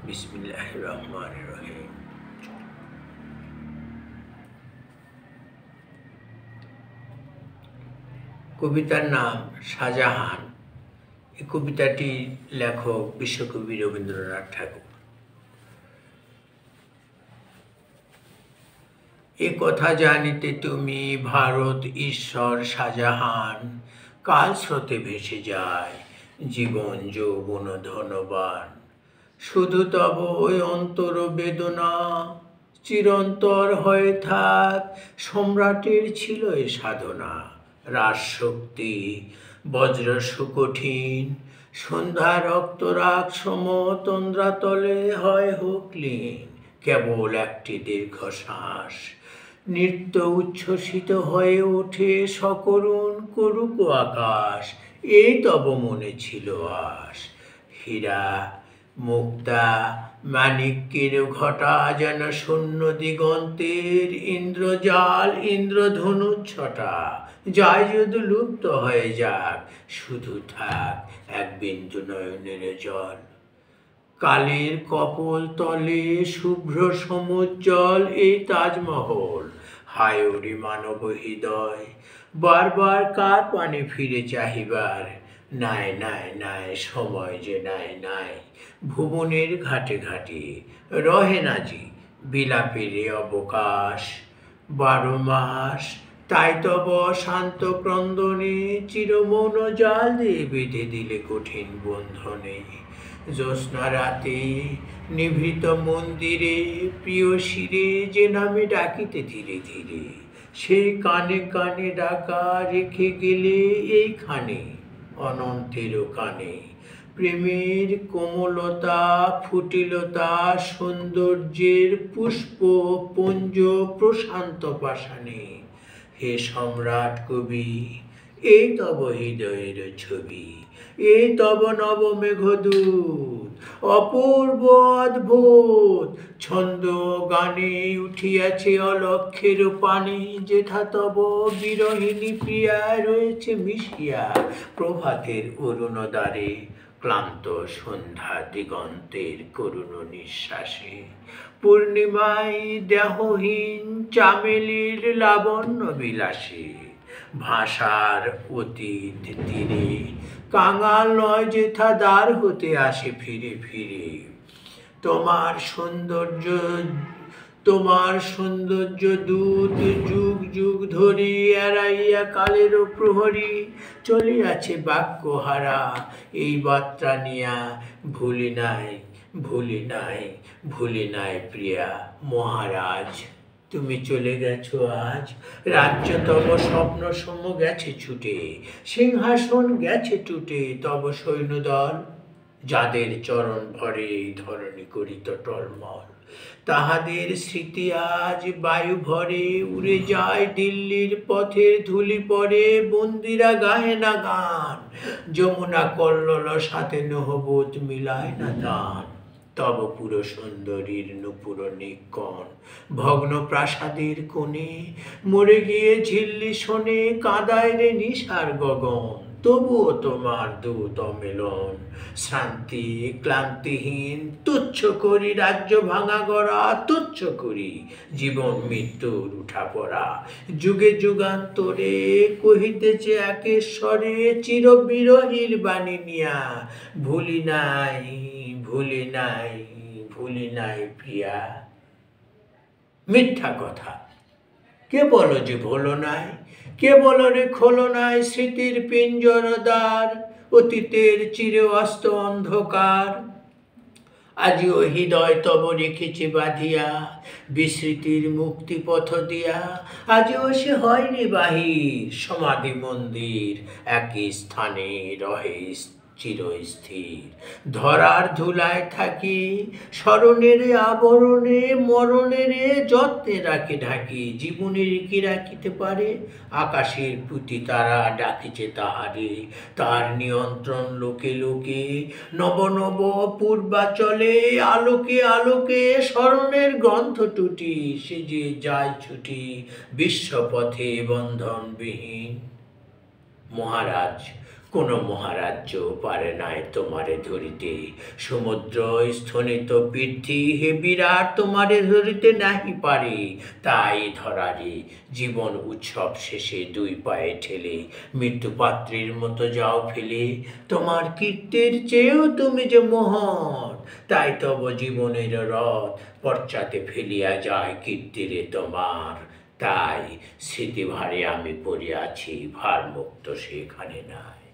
বিসমিল্লাহির রহমানির রহিম। কবিতার নাম শাহজাহান। এই কবিতাটির লেখক বিশ্বকবি রবীন্দ্রনাথ ঠাকুর। এ কথা জানিতে তুমি ভারত ঈশ্বর শাহজাহান, কাল স্রোতে ভেসে যায় জীবন যৌবন ধনবান। শুধু তব ওই অন্তর বেদনা চিরন্তর হয়ে থাক, সম্রাটের ছিল এ সাধনা। রাজশক্তি বজ্র সুকঠিন, সন্ধ্যা রক্তরাগ সম তন্দ্রাতলে হয় হোক লীন। কেবল একটি দীর্ঘশ্বাস নৃত্য উচ্ছ্বসিত হয়ে ওঠে সকরুণ করুক আকাশ। এই তব মনে ছিল আশ। হীরা মুক্তা মানিক্যের ঘটা যেন শূন্য দিগন্তের ইন্দ্রজাল ইন্দ্রধনুচ্ছটা। যায় যদি লুপ্ত হয়ে যাক, শুধু থাক এক বিন্দু নয়নের জল। কালের কপোল তলে শুভ্র সমুজ্জ্বল এই তাজমহল। হায় ওরে মানব হৃদয়, বারবার কার পানে ফিরে চাহিবার। নাই নাই নাই সময় যে নাই নাই, ভুবনের ঘাটে ঘাটে রহে নাজি বিলাপের অবকাশ। 12 মাস তাই তব শান্ত ক্রন্দনে চিরমৌন জাল দিয়ে বেঁধে দিলে কঠিন বন্ধনে। জ্যোৎস্না রাতে নিভৃত মন্দিরে প্রিয় শিরে যে নামে ডাকিতে ধীরে ধীরে, সেই কানে কানে ডাকা রেখে গেলে এইখানে অনন্তের কানে। প্রেমের কোমলতা ফুটিলতা সৌন্দর্যের পুষ্প পুঞ্জ প্রশান্ত পাষাণে। হে সম্রাট কবি, এই তব হৃদয়ের ছবি, এই তব নব মেঘদূত। অপূর্ব অদ্ভুত ছন্দ গানে উঠিয়াছে অলক্ষের পানে, যেথা তব বিরহিণী প্রিয়া রয়েছে মিশিয়া প্রভাতের অরুণোদ্বারে, ক্লান্ত সন্ধ্যা দিগন্তের করুণ নিঃশ্বাসে। পূর্ণিমায় দেহহীন চামেলির লাবণ্য বিলাসে, ভাষার অতীত তীরে কাঙাল নয় যেথা দ্বার হতে আসে ফিরে ফিরে। তোমার সৌন্দর্য দূত যুগ যুগ ধরে এড়াইয়া কালের প্রহরী চলিয়াছে বাক্যহারা এই বার্তা নিয়া। ভুলি নাই ভুলি নাই ভুলি নাই প্রিয়া মহারাজ, তুমি চলে গেছো আজ। রাজ্য তব স্বপ্ন সম গেছে ছুটে, সিংহাসন গেছে টুটে তব সৈন্যদল। যাদের চরণ ভরে এই ধরণী করিত টলমল, তাহাদের স্মৃতি আজ বায়ু ভরে উড়ে যায় দিল্লির পথের ধুলি পরে। বন্দিরা গাহে না গান, যমুনা কল্লোল সাথে নহবত মিলায় না দান। তব পুর সুন্দরীর নূপুর নিকণ ভগ্ন প্রাসাদের কোণে, মরে গিয়ে ঝিল্লি শোনে কাঁদায় রে নিশার গগন। তবুও তোমার দূত অমেলন শান্তি ক্লান্তিহীন, তুচ্ছ করি রাজ্য ভাঙা গড়া, তুচ্ছ করি জীবন মৃত্যুর উঠা পড়া। যুগে যুগান্তরে কহিতেছে একেশ্বরে চির বিরহীর বাণী নিয়া। ভুলি নাই ভুলি নাই ভুলি নাই প্রিয়া। মিথ্যা কথা কে বলো যে ভোলো নাই, কে বলো রে খোলো নাই স্মৃতির পিঞ্জর দ্বার। অতীতের চির অস্ত অন্ধকার আজিও হৃদয় তব রেখেছে বাঁধিয়া, বিস্মৃতির মুক্তি পথ দিয়া। আজিও সে হয়নি বাহির, সমাধি মন্দির একই স্থানে রহে চিরস্থির। ধরার ধুলায় থাকি স্মরণের আবরণে, মরণের যত্নে রাখি ঢাকি। জীবনের কি রাখিতে পারে, আকাশের প্রতি তারা ডাকিছে তাহারে। তার নিয়ন্ত্রণ লোকে লোকে নব নব পূর্বাচলে, আলোকে আলোকে স্মরণের গন্ধ টুটি। সে যে যায় ছুটি বিশ্বপথে বন্ধনবিহীন। মহারাজ কোনো মহারাজ্য পারে নাই তোমারে ধরিতে, সমুদ্র স্থনিত পৃথ্বী হে বিরাট তোমারে ধরিতে নাহি পারে। তাই ধরারে জীবন উৎসব শেষে দুই পায়ে ঠেলে মৃত্যুপাত্রীর মতো যাও ফেলে, তোমার কীর্তির চেয়েও তুমি যে মহৎ, তাই তব জীবনের রথ পশ্চাতে ফেলিয়া যায় কীর্তিরে তোমার। তাই স্মৃতিভারে আমি পড়িয়াছি, ভারমুক্ত সেখানে নাই।